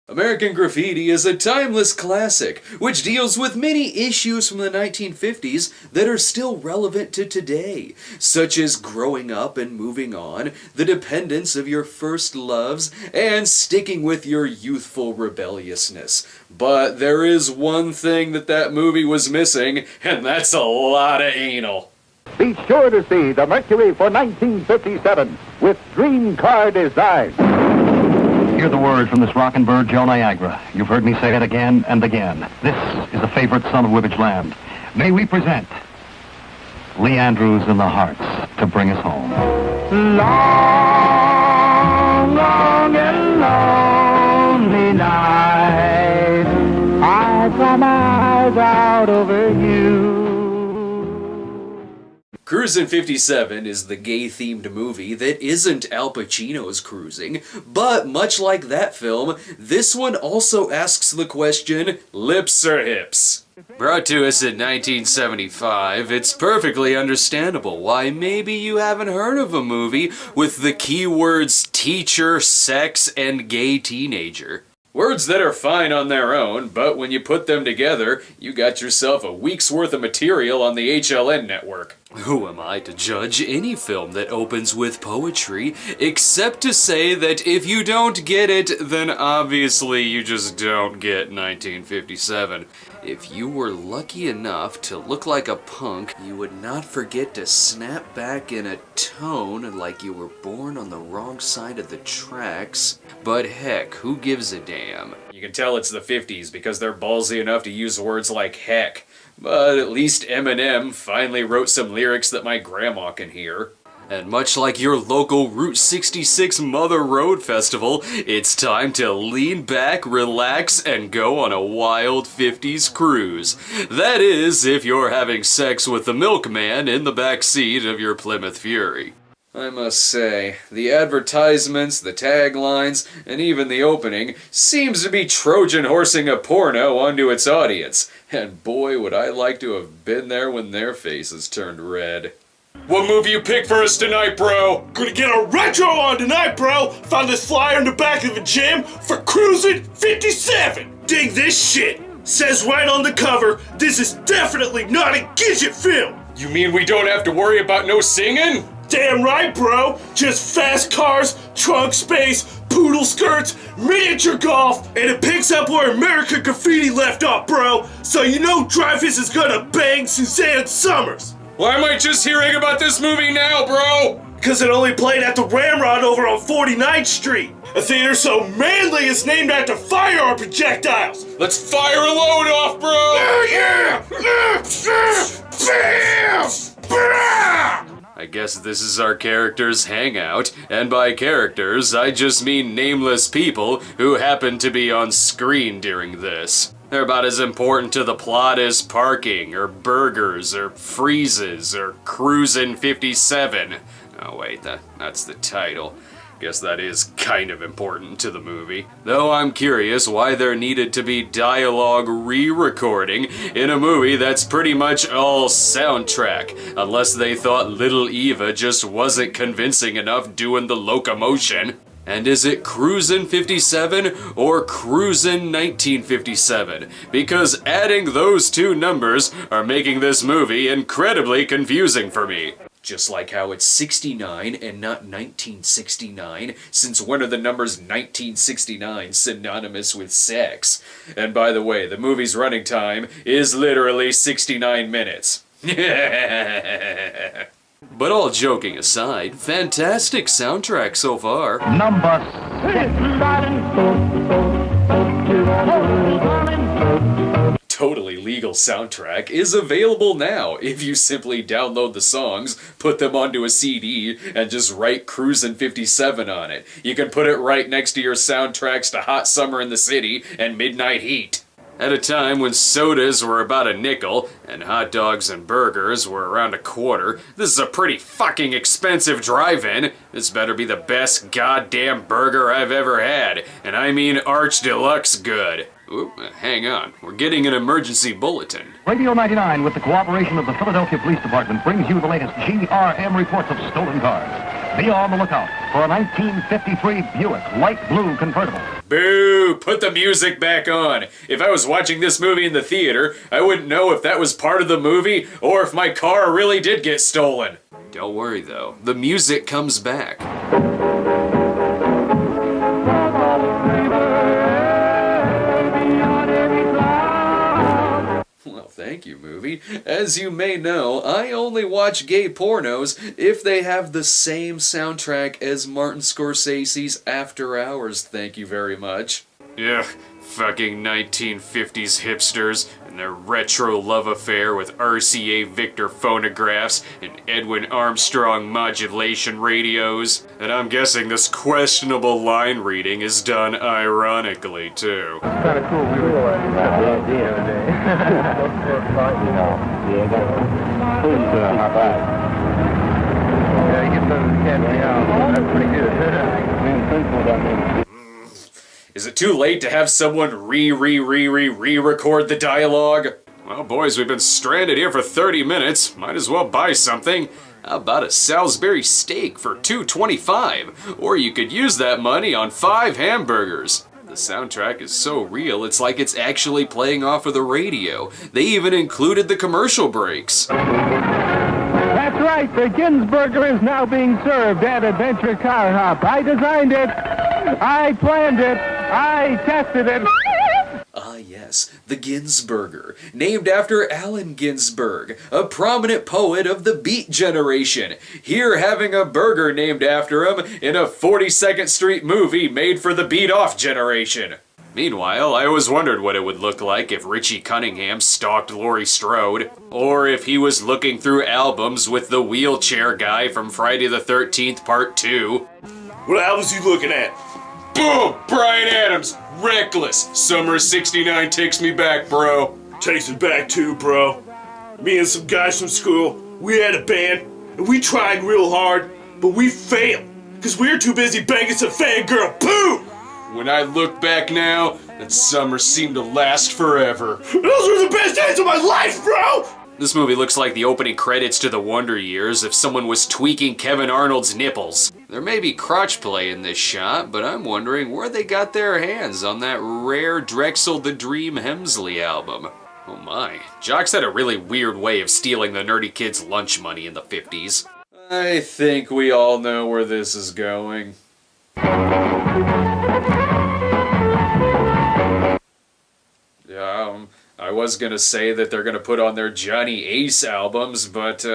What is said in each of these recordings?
American Graffiti is a timeless classic, which deals with many issues from the 1950s that are still relevant to today, such as growing up and moving on, the dependence of your first loves, and sticking with your youthful rebelliousness. But there is one thing that movie was missing, and that's a lot of anal. Be sure to see the Mercury for 1957 with Dream Car Design. Hear the word from this rockin' bird, Joe Niagara. You've heard me say it again and again. This is a favorite son of Wibbage Land. May we present Lee Andrews and the Hearts to bring us home. Long, long and lonely night, I cry my eyes out over you. Cruisin' 57 is the gay-themed movie that isn't Al Pacino's Cruising, but much like that film, this one also asks the question, lips or hips? Brought to us in 1975, it's perfectly understandable why maybe you haven't heard of a movie with the keywords teacher, sex, and gay teenager. Words that are fine on their own, but when you put them together, you got yourself a week's worth of material on the HLN network. Who am I to judge any film that opens with poetry, except to say that if you don't get it, then obviously you just don't get 1957. If you were lucky enough to look like a punk, you would not forget to snap back in a tone like you were born on the wrong side of the tracks. But heck, who gives a damn? You can tell it's the 50s because they're ballsy enough to use words like heck. But at least Eminem finally wrote some lyrics that my grandma can hear. And much like your local Route 66 Mother Road Festival, it's time to lean back, relax, and go on a wild 50s cruise. That is, if you're having sex with the milkman in the back seat of your Plymouth Fury. I must say, the advertisements, the taglines, and even the opening seems to be Trojan horsing a porno onto its audience. And boy, would I like to have been there when their faces turned red. What movie you pick for us tonight, bro? Gonna get a retro on tonight, bro! Found this flyer in the back of the gym for Cruisin' 57! Dig this shit! Says right on the cover, this is definitely not a Gidget film! You mean we don't have to worry about no singing? Damn right, bro! Just fast cars, trunk space, poodle skirts, miniature golf, and it picks up where American Graffiti left off, bro! So you know Dreyfus is gonna bang Suzanne Summers! Why am I just hearing about this movie now, bro? Because it only played at the Ramrod over on 49th Street. A theater so manly it's named after firearm projectiles. Let's fire a load off, bro! Yeah! I guess this is our characters' hangout, and by characters, I just mean nameless people who happen to be on screen during this. They're about as important to the plot as parking, or burgers, or freezes, or Cruisin' 57. Oh wait, that's the title. Guess that is kind of important to the movie. Though I'm curious why there needed to be dialogue re-recording in a movie that's pretty much all soundtrack, unless they thought Little Eva just wasn't convincing enough doing the locomotion. And is it Cruisin' 57 or Cruisin' 1957? Because adding those two numbers are making this movie incredibly confusing for me. Just like how it's 69 and not 1969, since when are the numbers 1969 synonymous with sex? And by the way, the movie's running time is literally 69 minutes. But all joking aside, fantastic soundtrack so far. Number 6. Totally legal soundtrack is available now if you simply download the songs, put them onto a CD, and just write Cruisin' 57 on it. You can put it right next to your soundtracks to Hot Summer in the City and Midnight Heat. At a time when sodas were about a nickel, and hot dogs and burgers were around a quarter, this is a pretty fucking expensive drive-in. This better be the best goddamn burger I've ever had, and I mean arch deluxe good. Oop, hang on, we're getting an emergency bulletin. Radio 99, with the cooperation of the Philadelphia Police Department, brings you the latest GRM reports of stolen cars. Be on the lookout for a 1953 Buick light blue convertible. Boo! Put the music back on. If I was watching this movie in the theater, I wouldn't know if that was part of the movie or if my car really did get stolen. Don't worry though, the music comes back. Well, thank you, movie. As you may know, I only watch gay pornos if they have the same soundtrack as Martin Scorsese's After Hours, thank you very much. Yeah, fucking 1950s hipsters and their retro love affair with RCA Victor phonographs and Edwin Armstrong modulation radios. And I'm guessing this questionable line reading is done ironically, too. Kind of cool. We were like that the other day. Yeah, you get those candy out. That's pretty good. Is it too late to have someone re-record the dialogue? Well, boys, we've been stranded here for 30 minutes. Might as well buy something. How about a Salisbury steak for $2.25? Or you could use that money on 5 hamburgers. The soundtrack is so real, it's like it's actually playing off of the radio. They even included the commercial breaks. That's right, the Ginsburger is now being served at Adventure Car Hop. I designed it. I planned it. I tested it. Ah yes, the Ginsburger, named after Allen Ginsberg, a prominent poet of the Beat generation. Here having a burger named after him in a 42nd Street movie made for the beat-off generation. Meanwhile, I always wondered what it would look like if Richie Cunningham stalked Laurie Strode, or if he was looking through albums with the wheelchair guy from Friday the 13th Part 2. What albums you looking at? Boom! Bryan Adams! Reckless! Summer of '69 takes me back, bro. Takes me back too, bro. Me and some guys from school, we had a band, and we tried real hard, but we failed, because we were too busy banging some fangirl. Boom! When I look back now, that summer seemed to last forever. Those were the best days of my life, bro! This movie looks like the opening credits to The Wonder Years if someone was tweaking Kevin Arnold's nipples. There may be crotch play in this shot, but I'm wondering where they got their hands on that rare Drexel the Dream Hemsley album. Oh my, Jocks had a really weird way of stealing the nerdy kids' lunch money in the 50s. I think we all know where this is going. I was gonna say that they're gonna put on their Johnny Ace albums, but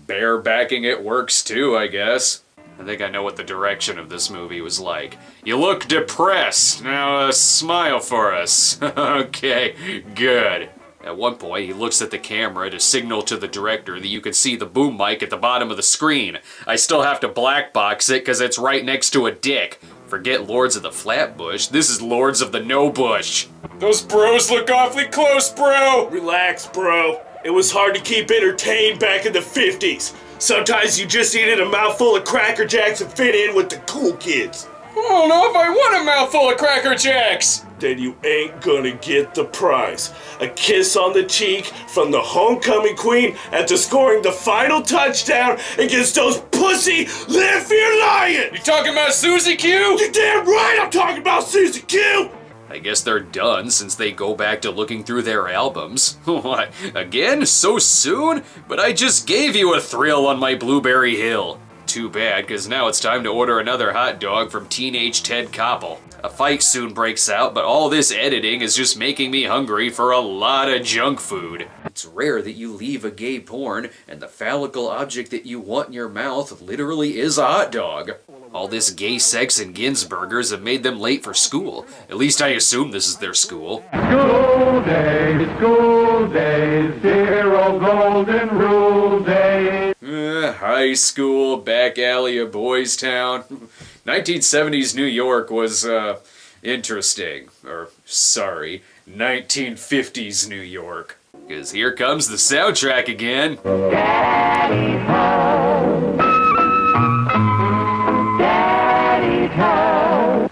barebacking it works too, I guess. I think I know what the direction of this movie was like. You look depressed. Now smile for us. Okay, good. At one point, he looks at the camera to signal to the director that you can see the boom mic at the bottom of the screen. I still have to black box it because it's right next to a dick. Forget Lords of the Flatbush, this is Lords of the No Bush. Those bros look awfully close, bro! Relax, bro. It was hard to keep entertained back in the 50s. Sometimes you just needed a mouthful of Cracker Jacks to fit in with the cool kids. I don't know if I want a mouthful of Cracker Jacks! Then you ain't gonna get the prize. A kiss on the cheek from the homecoming queen after scoring the final touchdown against those pussy Live Fear Lions! You talking about Susie Q? You're damn right I'm talking about Susie Q! I guess they're done since they go back to looking through their albums. What, again? So soon? But I just gave you a thrill on my Blueberry Hill. Too bad, because now it's time to order another hot dog from Teenage Ted Koppel. A fight soon breaks out, but all this editing is just making me hungry for a lot of junk food. It's rare that you leave a gay porn, and the phallical object that you want in your mouth literally is a hot dog. All this gay sex and Ginsburgers have made them late for school. At least I assume this is their school. School days, dear old golden rule days. High school, back alley of Boys Town. 1970s New York was, interesting. Or, sorry, 1950s New York. Because here comes the soundtrack again. Daddy's home. Daddy's home.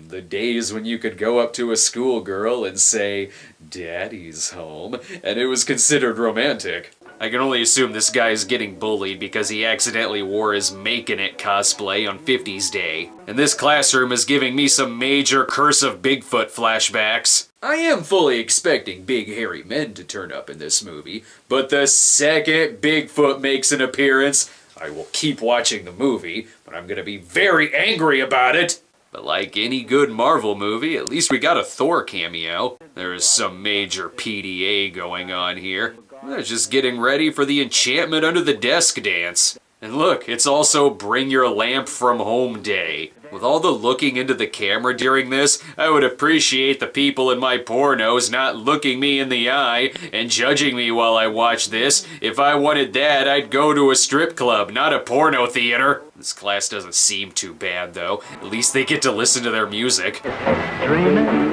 The days when you could go up to a schoolgirl and say, "Daddy's home," and it was considered romantic. I can only assume this guy is getting bullied because he accidentally wore his Makin' It cosplay on 50s Day. And this classroom is giving me some major Curse of Bigfoot flashbacks. I am fully expecting big hairy men to turn up in this movie, but the second Bigfoot makes an appearance, I will keep watching the movie, but I'm gonna be very angry about it. But like any good Marvel movie, at least we got a Thor cameo. There is some major PDA going on here. They're just getting ready for the Enchantment Under the Desk dance. And look, it's also Bring Your Lamp from Home Day. With all the looking into the camera during this, I would appreciate the people in my pornos not looking me in the eye and judging me while I watch this. If I wanted that, I'd go to a strip club, not a porno theater. This class doesn't seem too bad, though. At least they get to listen to their music. Dreaming,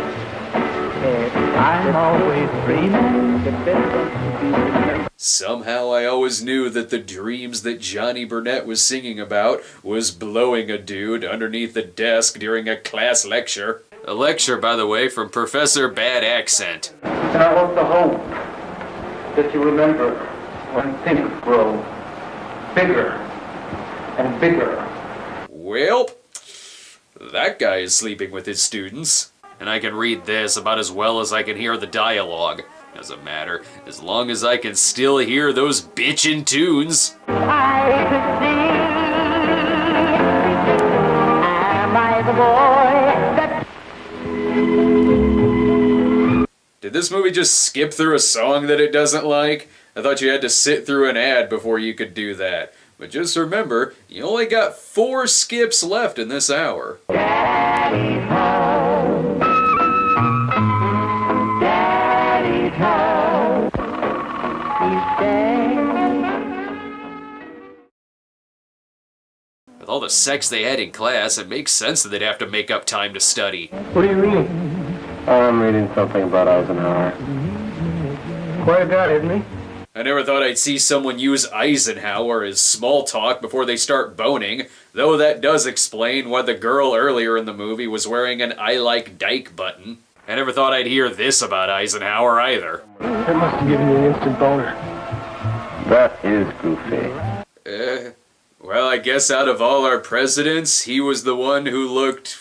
I'm always dreaming. Somehow I always knew that the dreams that Johnny Burnett was singing about was blowing a dude underneath the desk during a class lecture. A lecture, by the way, from Professor Bad Accent. And I also hope that you remember when things grow bigger and bigger. Well, that guy is sleeping with his students. And I can read this about as well as I can hear the dialogue. Doesn't matter, as long as I can still hear those bitchin' tunes. I could see, am I the boy that... Did this movie just skip through a song that it doesn't like? I thought you had to sit through an ad before you could do that. But just remember, you only got 4 skips left in this hour. Daddy's home. Daddy's home. He's dead. With all the sex they had in class, it makes sense that they'd have to make up time to study. What are you reading? I'm reading something about Eisenhower. Quite a guy, isn't he? I never thought I'd see someone use Eisenhower as small talk before they start boning, though that does explain why the girl earlier in the movie was wearing an I like Dyke button. I never thought I'd hear this about Eisenhower either. It must have given you an instant boner. That is goofy. Well, I guess out of all our presidents, he was the one who looked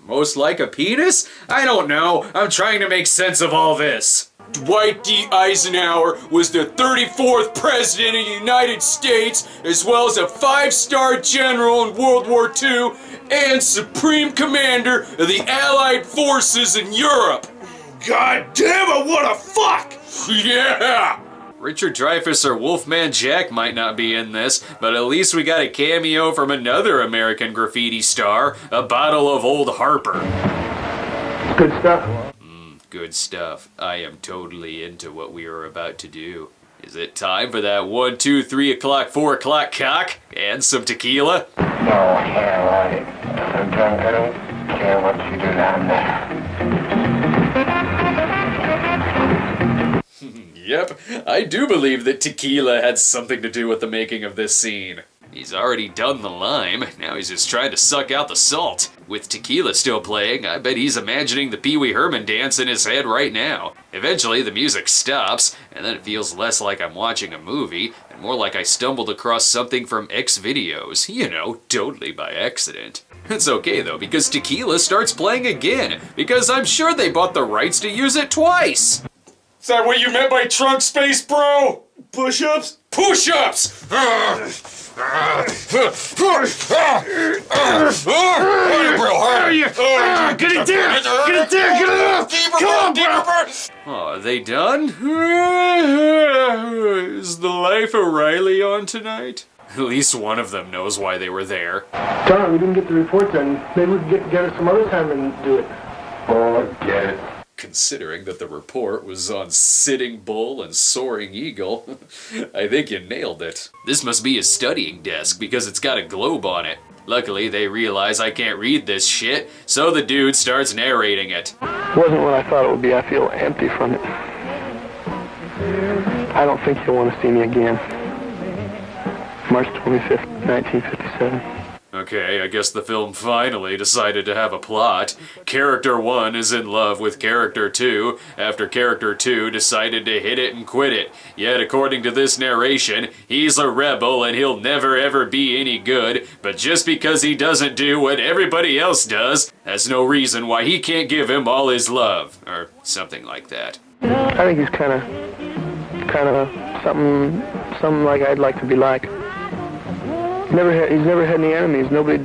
most like a penis? I don't know. I'm trying to make sense of all this. Dwight D. Eisenhower was the 34th President of the United States, as well as a 5-star general in World War II and Supreme Commander of the Allied Forces in Europe. God damn, I wanna fuck! Yeah! Richard Dreyfuss or Wolfman Jack might not be in this, but at least we got a cameo from another American graffiti star, a bottle of Old Harper. It's good stuff. Good stuff. I am totally into what we are about to do. Is it time for that 1, 2, 3 o'clock, 4 o'clock cock? And some tequila? No, hell, I'm drunk. I don't care what you do down there. Yep, I do believe that tequila had something to do with the making of this scene. He's already done the lime, now he's just trying to suck out the salt. With tequila still playing, I bet he's imagining the Pee Wee Herman dance in his head right now. Eventually the music stops, and then it feels less like I'm watching a movie, and more like I stumbled across something from X videos. You know, totally by accident. It's okay though, because tequila starts playing again, because I'm sure they bought the rights to use it twice. Is that what you meant by trunk space, bro? Push-ups? Push-ups! Get it there! Get it there! Get it up! Come on, bro! Oh, are they done? Is the Life of Riley on tonight? At least one of them knows why they were there. John, we didn't get the report done. Maybe we can get together some other time and do it. Oh, get it. Considering that the report was on Sitting Bull and Soaring Eagle, I think you nailed it. This must be his studying desk because it's got a globe on it. Luckily, they realize I can't read this shit, so the dude starts narrating it. It wasn't what I thought it would be. I feel empty from it. I don't think you'll want to see me again. March 25th, 1957. Okay, I guess the film finally decided to have a plot. Character 1 is in love with Character 2 after Character 2 decided to hit it and quit it. Yet, according to this narration, he's a rebel and he'll never ever be any good, but just because he doesn't do what everybody else does, that's no reason why he can't give him all his love. Or something like that. I think he's kind of something like I'd like to be like. He's never had any enemies. Nobody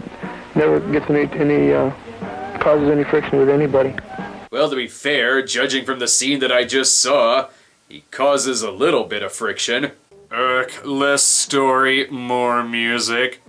never gets any causes any friction with anybody. Well, to be fair, judging from the scene that I just saw, he causes a little bit of friction. Less story, more music.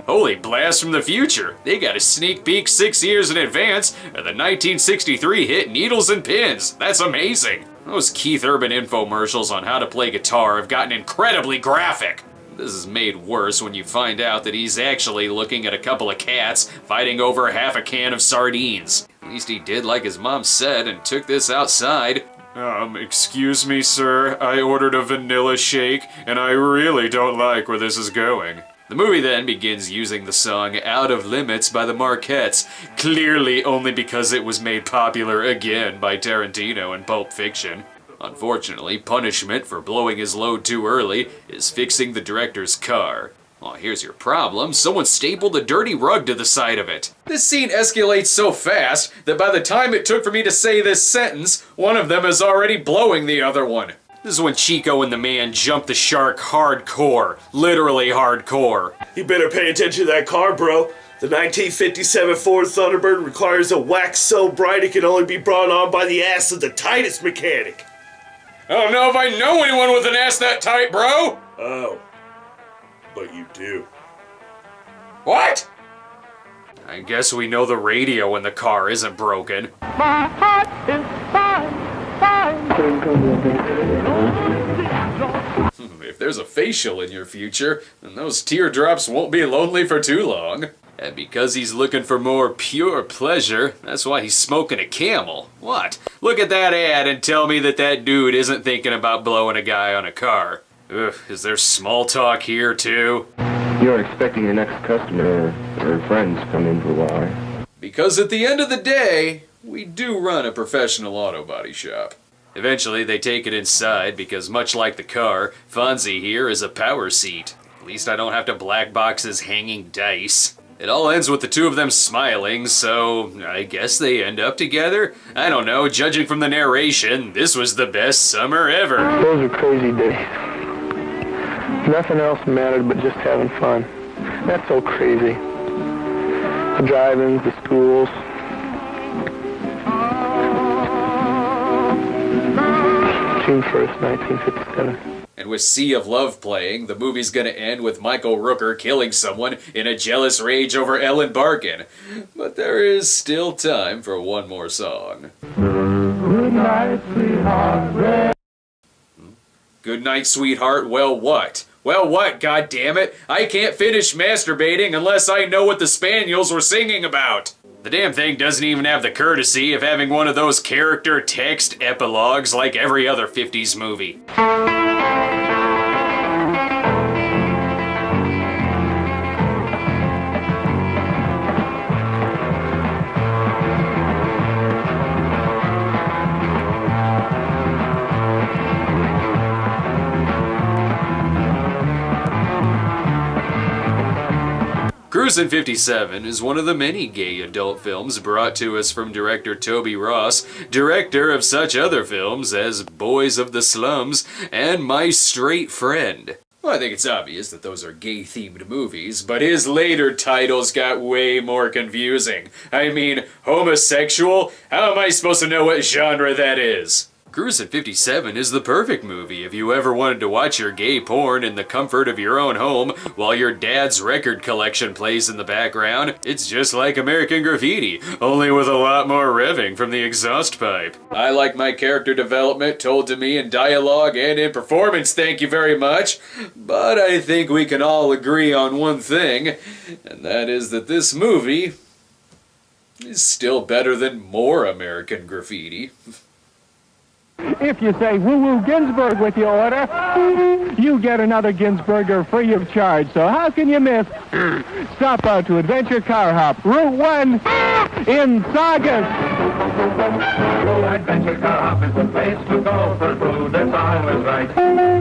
Holy blast from the future! They got a sneak peek 6 years in advance of the 1963 hit Needles and Pins. That's amazing! Those Keith Urban infomercials on how to play guitar have gotten incredibly graphic. This is made worse when you find out that he's actually looking at a couple of cats fighting over half a can of sardines. At least he did like his mom said and took this outside. Excuse me, sir. I ordered a vanilla shake, and I really don't like where this is going. The movie then begins using the song Out of Limits by the Marquettes, clearly only because it was made popular again by Tarantino in Pulp Fiction. Unfortunately, punishment for blowing his load too early is fixing the director's car. Well, here's your problem. Someone stapled a dirty rug to the side of it. This scene escalates so fast that by the time it took for me to say this sentence, one of them is already blowing the other one. This is when Chico and the man jump the shark hardcore. Literally hardcore. You better pay attention to that car, bro. The 1957 Ford Thunderbird requires a wax so bright it can only be brought on by the ass of the tightest mechanic. I don't know if I know anyone with an ass that tight, bro! Oh. But you do. What? I guess we know the radio in the car isn't broken. My heart is fine. If there's a facial in your future, then those teardrops won't be lonely for too long. And because he's looking for more pure pleasure, that's why he's smoking a Camel. What? Look at that ad and tell me that that dude isn't thinking about blowing a guy on a car. Ugh, is there small talk here too? You're expecting your next customer or friends to come in for a while. Because at the end of the day, we do run a professional auto body shop. Eventually, they take it inside because much like the car, Fonzie here is a power seat. At least I don't have to black box his hanging dice. It all ends with the two of them smiling, so I guess they end up together? I don't know, judging from the narration, this was the best summer ever. Those were crazy days. Nothing else mattered but just having fun. That's so crazy. The drive-ins, the schools. June 1st, 1957. And with Sea of Love playing, the movie's gonna end with Michael Rooker killing someone in a jealous rage over Ellen Barkin. But there is still time for one more song. Good night, sweetheart. Good night, sweetheart. Well, what? Well, what, goddammit? I can't finish masturbating unless I know what the Spaniels were singing about. The damn thing doesn't even have the courtesy of having one of those character text epilogues like every other 50s movie. CRUISIN 57 is one of the many gay adult films brought to us from director Toby Ross, director of such other films as Boys of the Slums and My Straight Friend. Well, I think it's obvious that those are gay-themed movies, but his later titles got way more confusing. I mean, homosexual? How am I supposed to know what genre that is? CRUISIN 57 is the perfect movie if you ever wanted to watch your gay porn in the comfort of your own home while your dad's record collection plays in the background. It's just like American Graffiti, only with a lot more revving from the exhaust pipe. I like my character development told to me in dialogue and in performance, thank you very much. But I think we can all agree on one thing, and that is that this movie is still better than more American Graffiti. If you say woo-woo Ginsburg with your order, you get another Ginsburger free of charge. So how can you miss? Stop out to Adventure Car Hop, Route 1 in Saugus. Adventure Car Hop is the place to go for food that's always right.